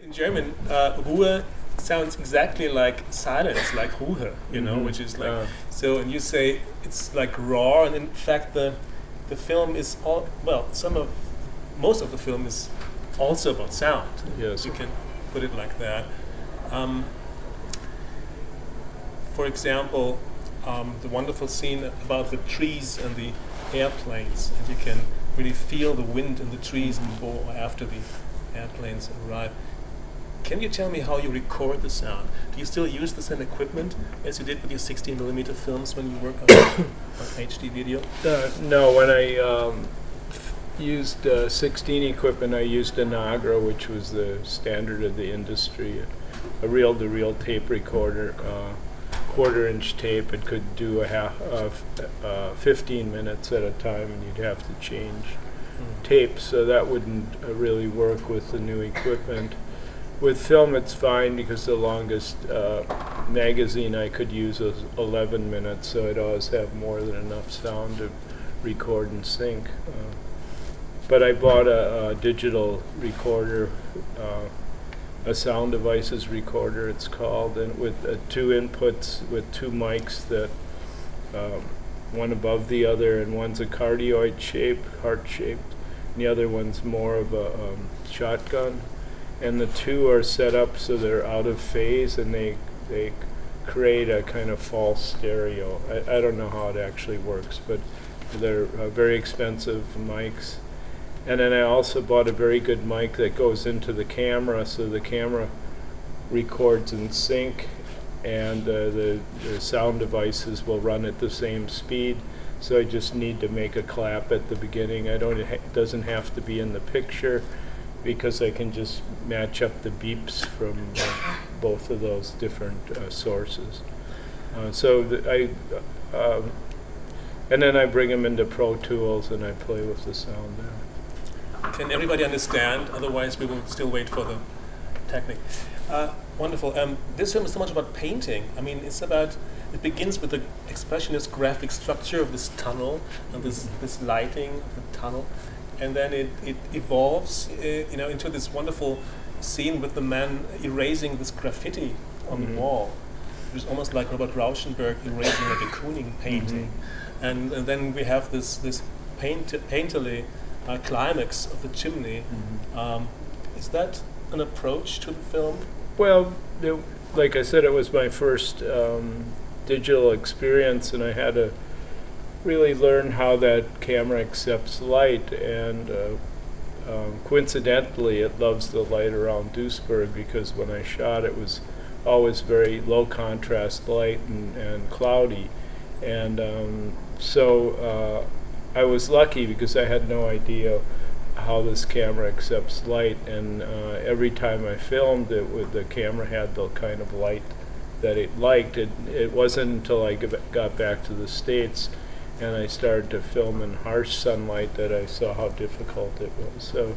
In German, Ruhe sounds exactly like silence, like Ruhe, which is like so. And you say it's like raw, and in fact, the film is all well. Most of the film is also about sound. Yes. You can put it like that. For example, the wonderful scene about the trees and the airplanes, and you can really feel the wind in the trees before or after the airplanes arrive. Can you tell me how you record the sound? Do you still use the same equipment as you did with your 16mm films when you work on HD video? No, when I used 16 equipment, I used a Nagra, which was the standard of the industry, a reel-to-reel tape recorder, quarter-inch tape. It could do 15 minutes at a time, and you'd have to change tapes, so that wouldn't really work with the new equipment. With film, it's fine because the longest magazine I could use was 11 minutes, so I'd always have more than enough sound to record and sync. But I bought a digital recorder, a Sound Devices recorder it's called, and with 2 inputs with 2 mics that one above the other, and one's a cardioid shape, heart-shaped, and the other one's more of a shotgun. And the 2 are set up so they're out of phase, and they create a kind of false stereo. I don't know how it actually works, but they're very expensive mics. And then I also bought a very good mic that goes into the camera, so the camera records in sync, and the sound devices will run at the same speed. So I just need to make a clap at the beginning. It doesn't have to be in the picture, because I can just match up the beeps from both of those different sources. And then I bring them into Pro Tools and I play with the sound there. Can everybody understand? Otherwise, we will still wait for the technique. Wonderful. This film is so much about painting. I mean, it begins with the expressionist graphic structure of this tunnel and this lighting of the tunnel. And then it evolves, into this wonderful scene with the man erasing this graffiti on the wall. It's almost like Robert Rauschenberg erasing a de Kooning painting. And then we have this painterly climax of the chimney. Is that an approach to the film? Well, like I said, it was my first digital experience, and I had to really learn how that camera accepts light, and coincidentally it loves the light around Duisburg, because when I shot it was always very low contrast light and cloudy, and so I was lucky because I had no idea how this camera accepts light, and every time I filmed it, the camera had the kind of light that it liked. It wasn't until I got back to the States and I started to film in harsh sunlight that I saw how difficult it was. So,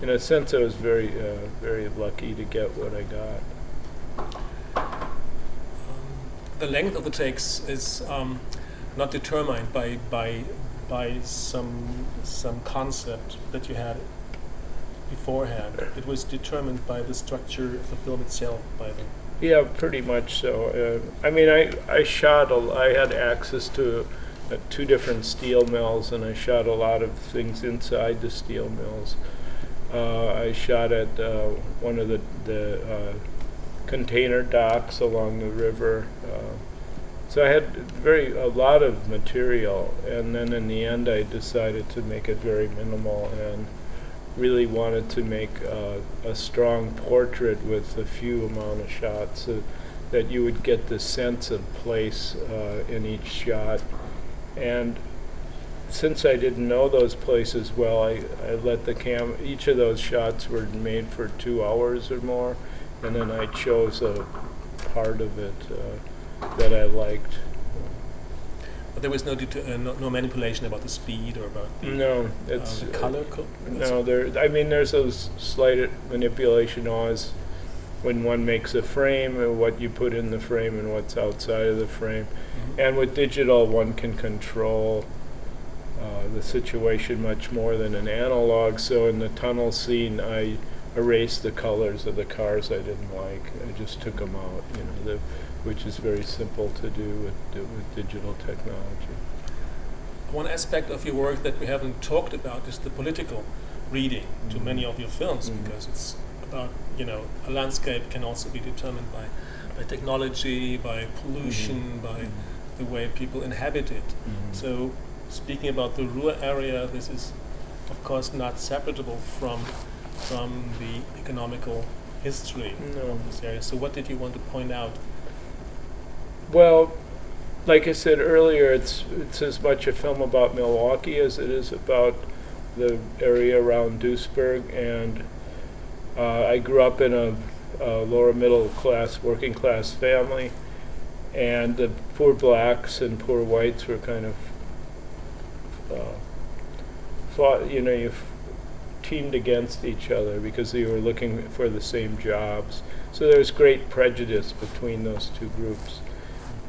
in a sense, I was very, very lucky to get what I got. The length of the takes is not determined by some concept that you had beforehand. It was determined by the structure of the film itself. Yeah, pretty much so. I mean, I shot. I had access to 2 different steel mills, and I shot a lot of things inside the steel mills. I shot at one of the container docks along the river. So I had a lot of material, and then in the end I decided to make it very minimal and really wanted to make a strong portrait with a few amount of shots, so that you would get the sense of place in each shot. And since I didn't know those places well, I let each of those shots were made for 2 hours or more, and then I chose a part of it that I liked. But there was no manipulation about the speed or about the color code? No, there's those slight manipulation always when one makes a frame, and what you put in the frame and what's outside of the frame. And with digital, one can control the situation much more than an analog. So in the tunnel scene, I erase the colors of the cars I didn't like. I just took them out, which is very simple to do with digital technology. One aspect of your work that we haven't talked about is the political reading to many of your films, because it's about, a landscape can also be determined by technology, by pollution, by the way people inhabit it. So speaking about the Ruhr area, this is of course not separable from the economical history of this area. So what did you want to point out? Well, like I said earlier, it's as much a film about Milwaukee as it is about the area around Duisburg, and I grew up in a lower middle class, working class family, and the poor blacks and poor whites were kind of fought, you teamed against each other because they were looking for the same jobs. So there was great prejudice between those two groups.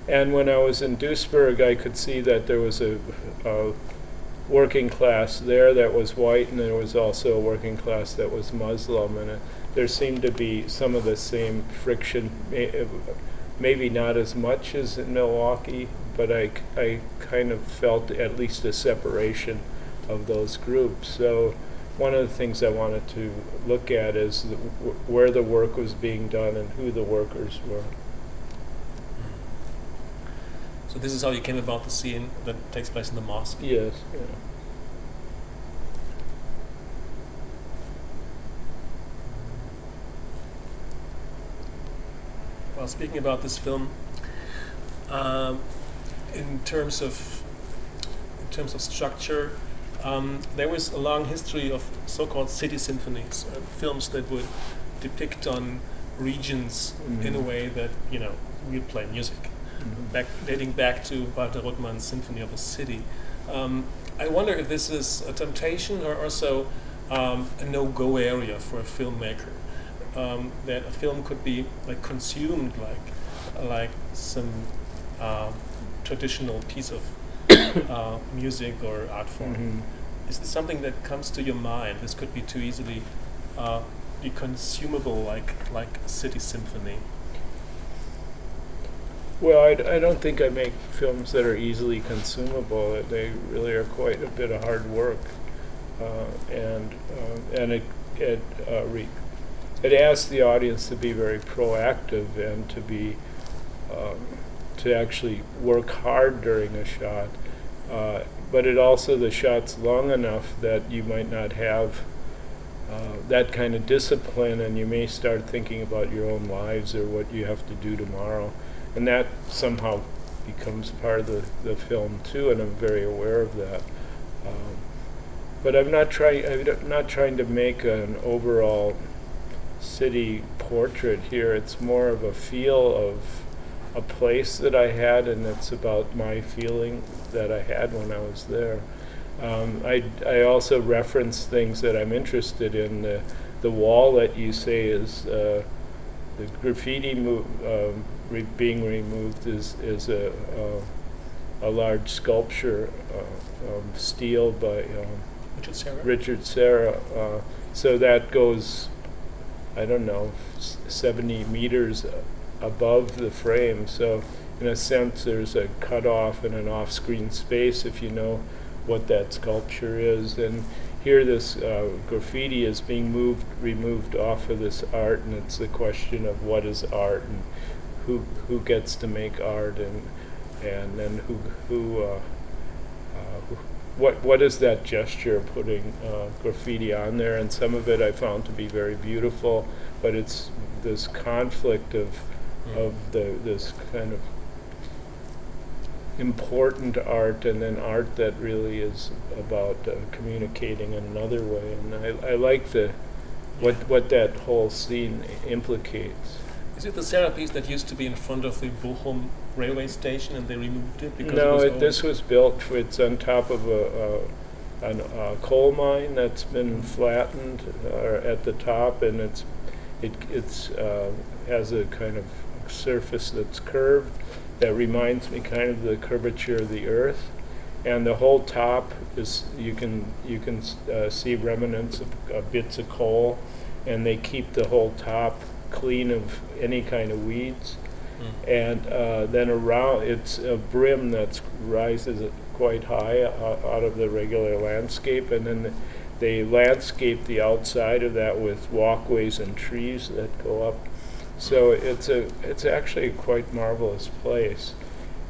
And when I was in Duisburg, I could see that there was a working class there that was white, and there was also a working class that was Muslim, and there seemed to be some of the same friction, maybe not as much as in Milwaukee, but I kind of felt at least a separation of those groups. So one of the things I wanted to look at is where the work was being done and who the workers were. So this is how you came about the scene that takes place in the mosque? Yes. Yeah. Well, speaking about this film, in terms of structure, there was a long history of so-called city symphonies, films that would depict on regions in a way that we play music. Dating back to Walter Ruttmann's Symphony of a City. I wonder if this is a temptation or also a no-go area for a filmmaker, that a film could be consumed like some traditional piece of music or art form. Is this something that comes to your mind? This could be too easily be consumable like a city symphony. Well, I don't think I make films that are easily consumable. They really are quite a bit of hard work, and it asks the audience to be very proactive and to actually work hard during a shot. But it also, the shot's long enough that you might not have that kind of discipline, and you may start thinking about your own lives or what you have to do tomorrow. And that somehow becomes part of the film too, and I'm very aware of that. But I'm not trying to make an overall city portrait here. It's more of a feel of a place that I had, and it's about my feeling that I had when I was there. I also reference things that I'm interested in. The wall that you say is the graffiti being removed is a large sculpture of steel by Richard Serra. So that goes, I don't know, 70 meters above the frame. So in a sense, there's a cutoff and an off-screen space if you know what that sculpture is. And here this graffiti is being removed off of this art, and it's the question of what is art and who gets to make art, and then what is that gesture of putting graffiti on there. And some of it I found to be very beautiful, but it's this conflict of this kind of important art and then art that really is about communicating in another way. And I like what that whole scene implicates. Is it the Serra piece that used to be in front of the Bochum railway station and they removed it? No, this was built. It's on top of a coal mine that's been flattened at the top, and it's has a kind of surface that's curved that reminds me kind of the curvature of the Earth, and the whole top is you can see remnants of bits of coal, and they keep the whole top clean of any kind of weeds. And then around, it's a brim that rises quite high out of the regular landscape, and then they landscape the outside of that with walkways and trees that go up. So it's actually a quite marvelous place.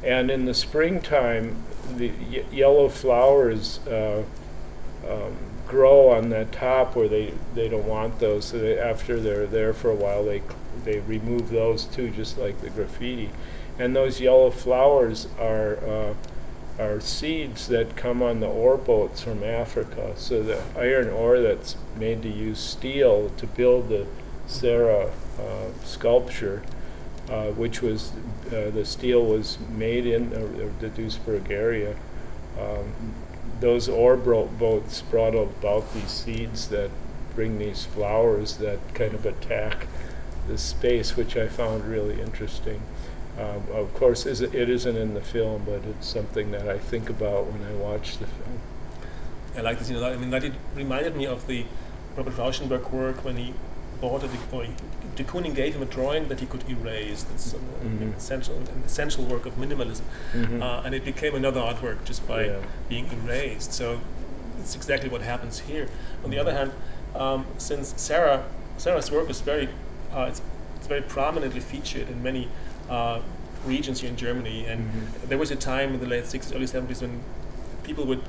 And in the springtime, the yellow flowers grow on the top where they don't want those. So after they're there for a while, they remove those too, just like the graffiti. And those yellow flowers are seeds that come on the ore boats from Africa. So the iron ore that's made to use steel to build the Serra sculpture, which was the steel was made in the Duisburg area. Those ore boats brought about these seeds that bring these flowers that kind of attack the space, which I found really interesting. Of course, it isn't in the film, but it's something that I think about when I watch the film. I like this. I mean, that it reminded me of the Robert Rauschenberg work when he bought de Kooning gave him a drawing that he could erase. That's an essential work of minimalism, and it became another artwork just by being erased. So it's exactly what happens here. On the other hand, since Sarah's work is it's very prominently featured in many regions here in Germany, and there was a time in the late 60s, early 70s when people would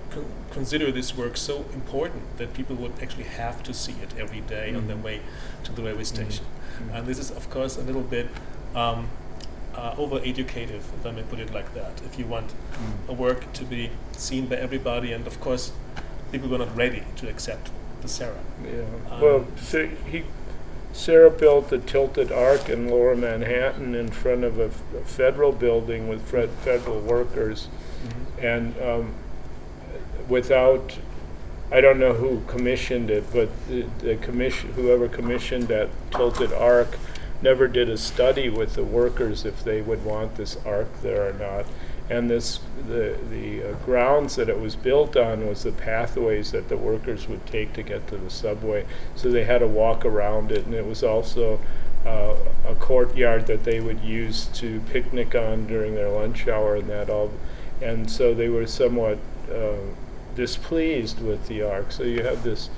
consider this work so important that people would actually have to see it every day on their way to the railway station. And this is, of course, a little bit over-educative, if I may put it like that. If you want a work to be seen by everybody, and of course, people were not ready to accept the Serra. Serra built the tilted arc in Lower Manhattan in front of a federal building with federal workers, and without, I don't know who commissioned it, but whoever commissioned that tilted arc never did a study with the workers if they would want this arc there or not. And the grounds that it was built on was the pathways that the workers would take to get to the subway. So they had to walk around it, and it was also a courtyard that they would use to picnic on during their lunch hour and that all. And so they were somewhat displeased with the arc. So you have this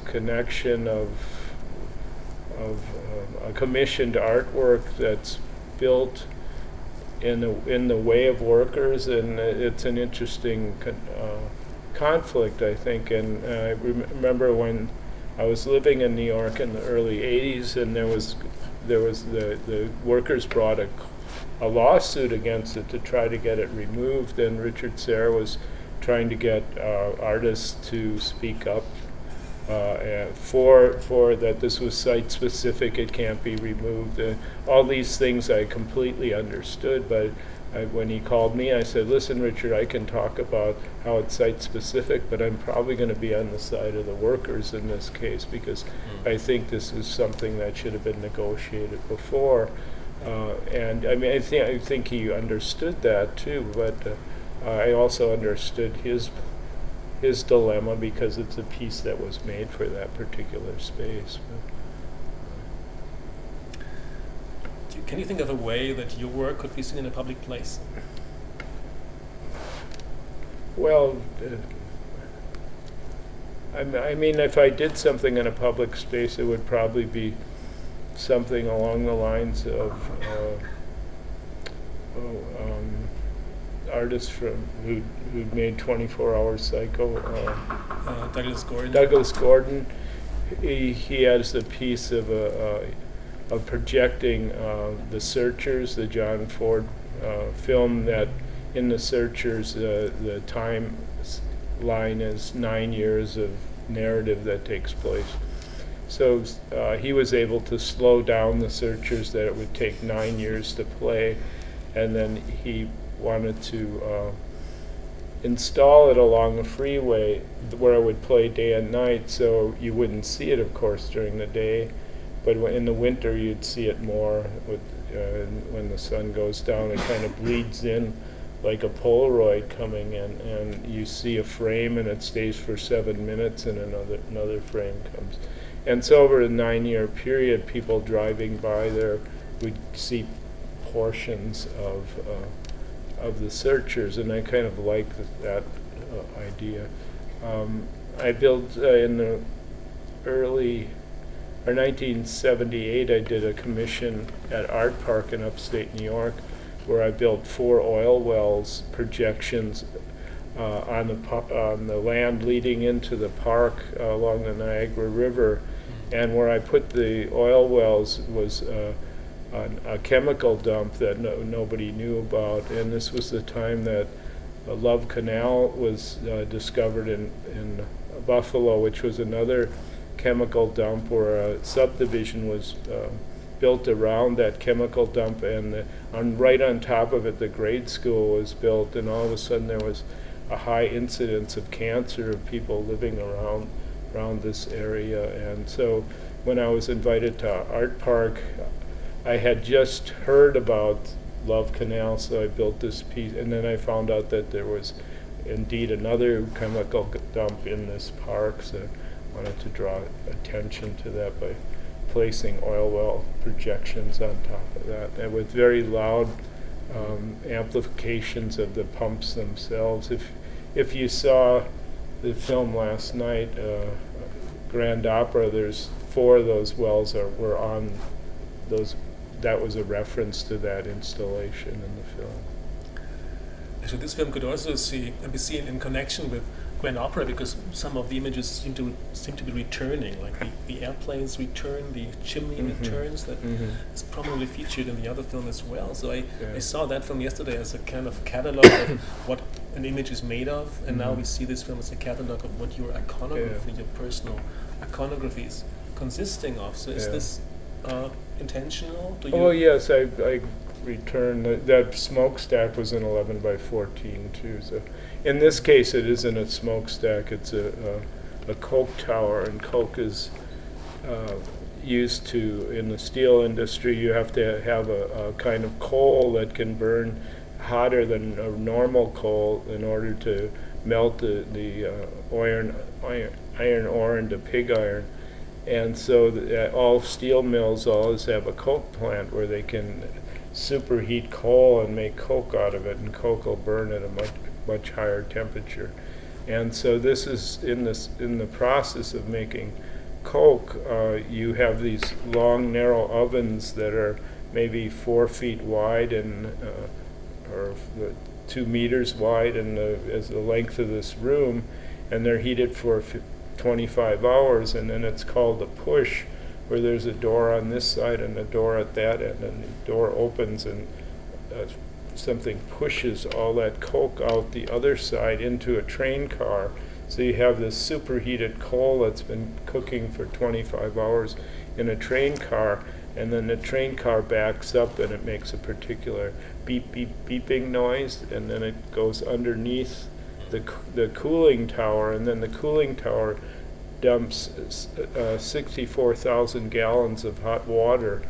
connection of a commissioned artwork that's built in the way of workers, and it's an interesting conflict, I think. And I remember when I was living in New York in the early 80s, and there was the workers brought a lawsuit against it to try to get it removed, and Richard Serra was trying to get artists to speak up for that this was site specific, it can't be removed. All these things I completely understood, but when he called me, I said, listen, Richard, I can talk about how it's site specific, but I'm probably going to be on the side of the workers in this case, because I think this is something that should have been negotiated before. And I mean, I think he understood that too, but I also understood his dilemma, because it's a piece that was made for that particular space. Can you think of a way that your work could be seen in a public place? Well, I mean, if I did something in a public space, it would probably be something along the lines of artists who made 24-Hour Psycho. Douglas Gordon. Douglas Gordon. He has the piece of projecting The Searchers, the John Ford film, that in The Searchers the time line is 9 years of narrative that takes place. So he was able to slow down The Searchers, that it would take 9 years to play, and then he wanted to install it along the freeway where it would play day and night, so you wouldn't see it, of course, during the day, but in the winter you'd see it more when the sun goes down. It kind of bleeds in like a Polaroid coming in, and you see a frame and it stays for 7 minutes, and another frame comes. And so over a 9-year period, people driving by there would see portions of the searchers, and I kind of like that idea. I built in the early, or 1978, I did a commission at Art Park in upstate New York, where I built 4 oil wells projections on the land leading into the park along the Niagara River, and where I put the oil wells was a chemical dump that nobody knew about, and this was the time that Love Canal was discovered in Buffalo, which was another chemical dump where a subdivision was built around that chemical dump, and right on top of it the grade school was built, and all of a sudden there was a high incidence of cancer of people living around this area. And so when I was invited to Art Park, I had just heard about Love Canal, so I built this piece, and then I found out that there was indeed another chemical dump in this park, so I wanted to draw attention to that by placing oil well projections on top of that, and with very loud amplifications of the pumps themselves. If you saw the film last night, Grand Opera, there's 4 of those wells were on those. That was a reference to that installation in the film. So this film could also be seen in connection with Grand Opera, because some of the images seem to be returning, like the airplanes return, the chimney returns. That is prominently featured in the other film as well. So I saw that film yesterday as a kind of catalog of what an image is made of, and now we see this film as a catalog of what your iconography, your personal iconography is consisting of. So is this intentional? Yes, I returned. That smokestack was an 11 by 14 too. So in this case, it isn't a smokestack. It's a coke tower, and coke is used to, in the steel industry, you have to have a kind of coal that can burn hotter than a normal coal in order to melt the iron ore into pig iron. And so all steel mills always have a coke plant where they can superheat coal and make coke out of it, and coke will burn at a much higher temperature. And so this is in the process of making coke. You have these long, narrow ovens that are maybe 4 feet wide and or 2 meters wide, and as the length of this room, and they're heated for 25 hours, and then it's called a push, where there's a door on this side and a door at that end, and the door opens and something pushes all that coke out the other side into a train car. So you have this superheated coal that's been cooking for 25 hours in a train car, and then the train car backs up and it makes a particular beep, beep, beeping noise, and then it goes underneath the cooling tower, and then the cooling tower dumps 64,000 gallons of hot water,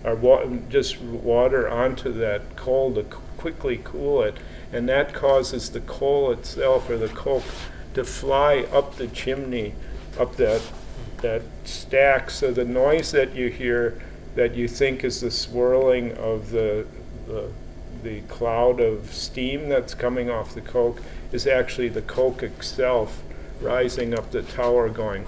or just water onto that coal to quickly cool it, and that causes the coal itself, or the coke, to fly up the chimney, up that stack. So the noise that you hear, that you think is the swirling of the cloud of steam that's coming off the coke, is actually the coke itself rising up the tower going.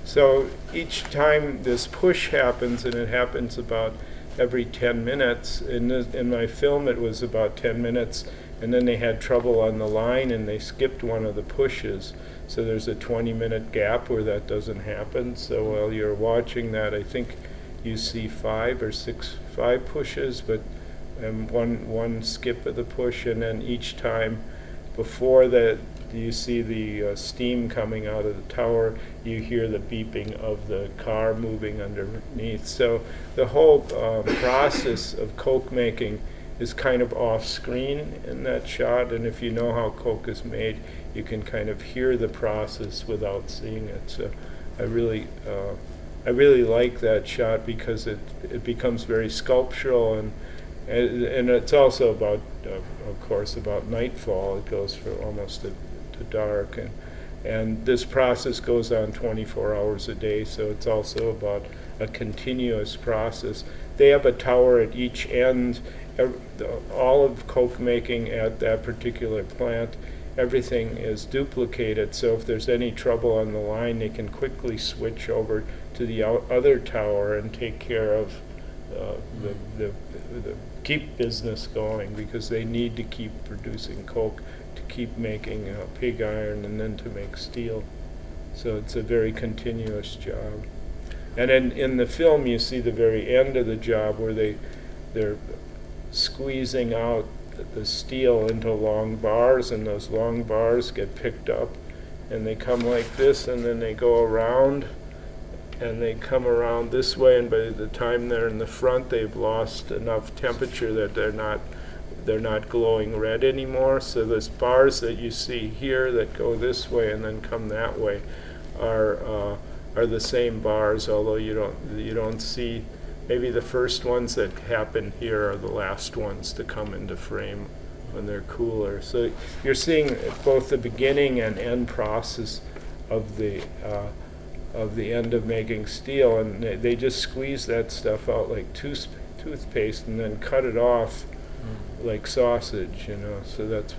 So each time this push happens, and it happens about every 10 minutes, in my film it was about 10 minutes, and then they had trouble on the line and they skipped one of the pushes. So there's a 20-minute gap where that doesn't happen. So while you're watching that, I think you see 5 pushes, but one skip of the push, and then each time before that you see the steam coming out of the tower, you hear the beeping of the car moving underneath. So the whole process of coke making is kind of off screen in that shot, and if you know how coke is made, you can kind of hear the process without seeing it. So I really like that shot, because it becomes very sculptural, and it's also about, of course, about nightfall. It goes for almost to dark, and And this process goes on 24 hours a day, so it's also about a continuous process. They have a tower at each end. All of coke making at that particular plant, everything is duplicated, so if there's any trouble on the line, they can quickly switch over to the other tower and take care of the keep business going, because they need to keep producing coke to keep making pig iron and then to make steel. So it's a very continuous job. And in the film you see the very end of the job where they're squeezing out the steel into long bars, and those long bars get picked up and they come like this, and then they go around and they come around this way, and by the time they're in the front they've lost enough temperature that they're not glowing red anymore. So those bars that you see here that go this way and then come that way are the same bars, although you don't see. Maybe the first ones that happen here are the last ones to come into frame when they're cooler. So you're seeing both the beginning and end process of the end of making steel, and they just squeeze that stuff out like toothpaste and then cut it off like sausage, So that's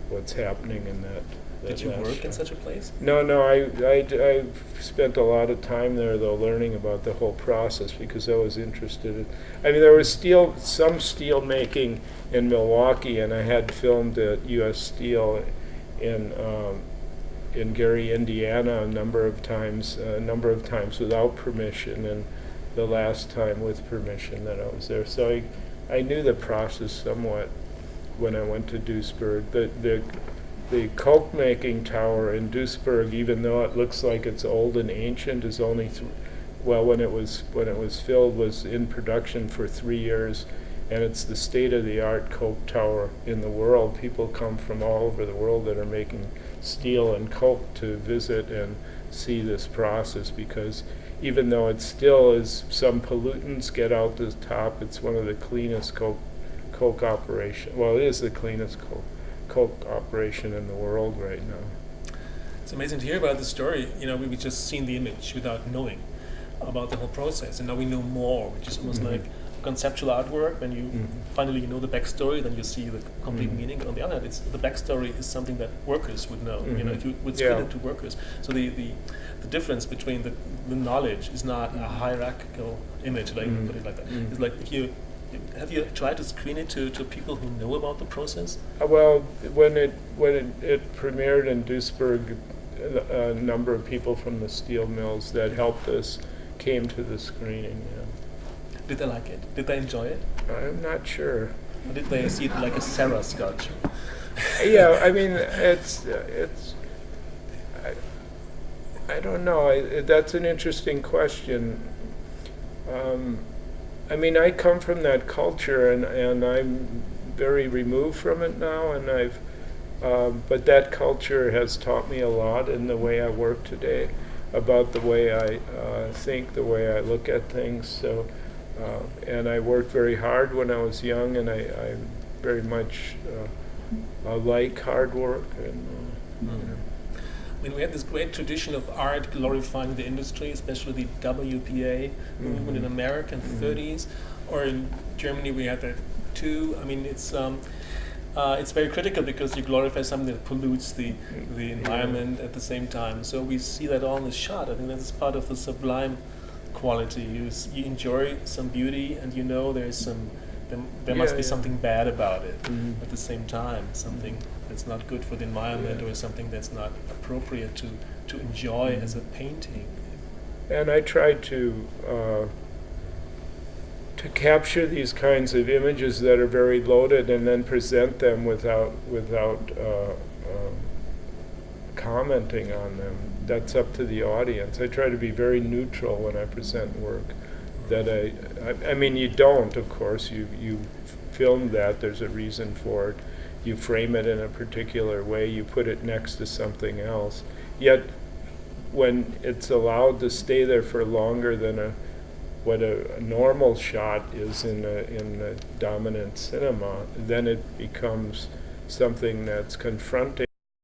what's happening in that. Did you work in such a place? No, I spent a lot of time there, though, learning about the whole process, because I was interested in. I mean, there was some steel making in Milwaukee, and I had filmed at U.S. Steel in Gary, Indiana, a number of times without permission, and the last time with permission that I was there. So I knew the process somewhat when I went to Duisburg. The coke making tower in Duisburg, even though it looks like it's old and ancient, is only when it was filled, was in production for 3 years, and it's the state-of-the-art coke tower in the world. People come from all over the world that are making steel and coke to visit and see this process, because even though it still is, some pollutants get out the top, it's one of the cleanest coke operation. Well, it is the cleanest coke operation in the world right now. It's amazing to hear about the story. We just seen the image without knowing about the whole process, and now we know more, which is almost like conceptual artwork. When you finally know the backstory, then you see the complete meaning. But on the other hand, the backstory is something that workers would know. If you would split it to workers. So the difference between the knowledge is not a hierarchical image, like put it like that. It's like have you tried to screen it to people who know about the process? Well, when it premiered in Duisburg, a number of people from the steel mills that helped us came to the screening. Yeah. Did they like it? Did they enjoy it? I'm not sure. Or did they see it like a Sarah sculpture? Yeah, I mean, I don't know. That's an interesting question. I mean, I come from that culture, and I'm very removed from it now, and but that culture has taught me a lot in the way I work today, about the way I think, the way I look at things. So, and I worked very hard when I was young, and I very much like hard work. And I mean, we had this great tradition of art glorifying the industry, especially the WPA movement in America in the 30s, or in Germany we had that too. I mean, it's very critical because you glorify something that pollutes the environment at the same time. So we see that all in the shot. I think that's part of the sublime quality. You enjoy some beauty, and there must be something bad about it at the same time, something that's not good for the environment, or something that's not appropriate to enjoy as a painting. And I tried to capture these kinds of images that are very loaded, and then present them without commenting on them. That's up to the audience. I try to be very neutral when I present work. That I mean, you don't, of course. You film that. There's a reason for it. You frame it in a particular way. You put it next to something else. Yet, when it's allowed to stay there for longer than what a normal shot is in the dominant cinema, then it becomes something that's confronting.